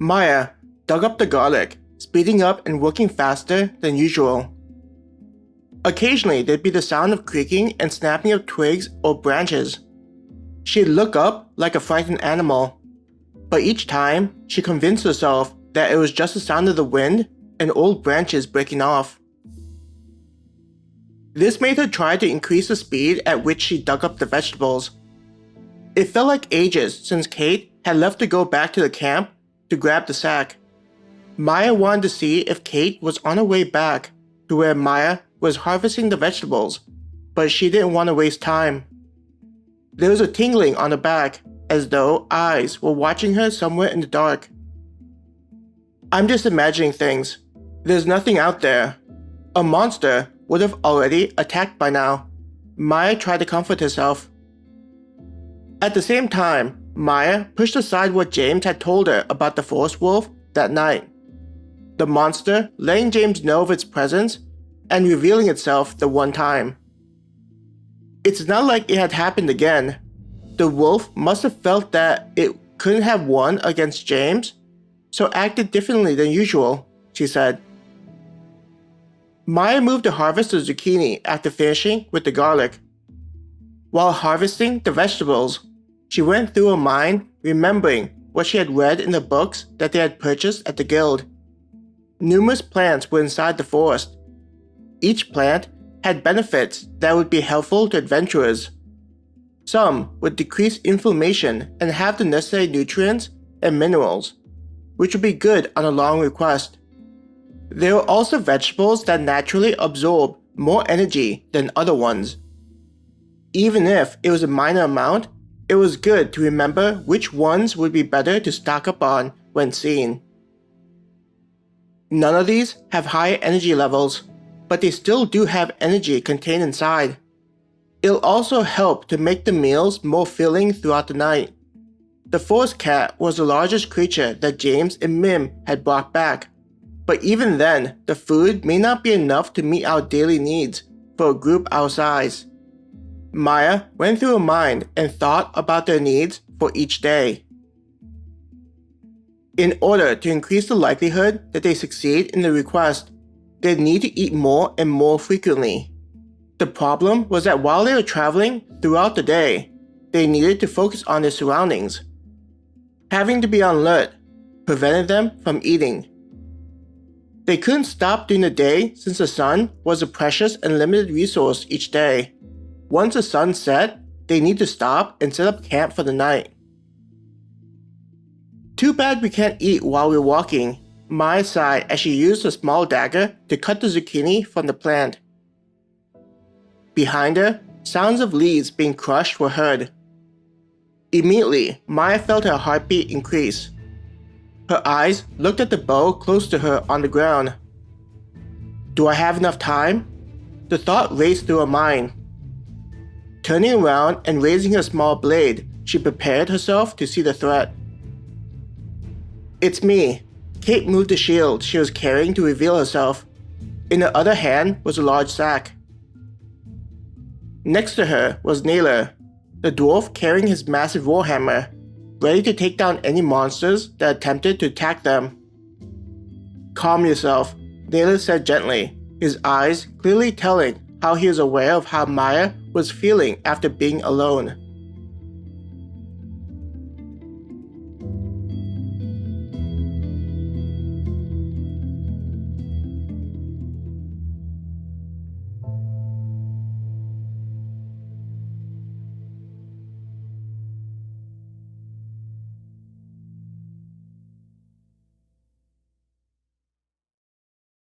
Maya dug up the garlic, speeding up and working faster than usual. Occasionally, there'd be the sound of creaking and snapping of twigs or branches. She'd look up like a frightened animal, but each time, she convinced herself that it was just the sound of the wind and old branches breaking off. This made her try to increase the speed at which she dug up the vegetables. It felt like ages since Kate had left to go back to the camp to grab the sack. Maya wanted to see if Kate was on her way back to where Maya was harvesting the vegetables, but she didn't want to waste time. There was a tingling on her back, as though eyes were watching her somewhere in the dark. I'm just imagining things. There's nothing out there. A monster would have already attacked by now. Maya tried to comfort herself. At the same time, Maya pushed aside what James had told her about the forest wolf that night. The monster letting James know of its presence and revealing itself the one time. It's not like it had happened again. The wolf must have felt that it couldn't have won against James, so acted differently than usual, she said. Maya moved to harvest the zucchini after finishing with the garlic. While harvesting the vegetables, she went through her mind remembering what she had read in the books that they had purchased at the guild. Numerous plants were inside the forest. Each plant had benefits that would be helpful to adventurers. Some would decrease inflammation and have the necessary nutrients and minerals, which would be good on a long request. There were also vegetables that naturally absorb more energy than other ones. Even if it was a minor amount, it was good to remember which ones would be better to stock up on when seen. None of these have high energy levels, but they still do have energy contained inside. It'll also help to make the meals more filling throughout the night. The forest cat was the largest creature that James and Mim had brought back, but even then, the food may not be enough to meet our daily needs for a group our size. Maya went through her mind and thought about their needs for each day. In order to increase the likelihood that they succeed in the request, they'd need to eat more and more frequently. The problem was that while they were traveling throughout the day, they needed to focus on their surroundings. Having to be on alert prevented them from eating. They couldn't stop during the day since the sun was a precious and limited resource each day. Once the sun set, they need to stop and set up camp for the night. Too bad we can't eat while we're walking, Maya sighed as she used a small dagger to cut the zucchini from the plant. Behind her, sounds of leaves being crushed were heard. Immediately, Maya felt her heartbeat increase. Her eyes looked at the bow close to her on the ground. Do I have enough time? The thought raced through her mind. Turning around and raising her small blade, she prepared herself to see the threat. It's me. Kate moved the shield she was carrying to reveal herself. In her other hand was a large sack. Next to her was Naylor, the dwarf carrying his massive warhammer, ready to take down any monsters that attempted to attack them. Calm yourself, Naylor said gently, his eyes clearly telling how he was aware of how Maya was feeling after being alone.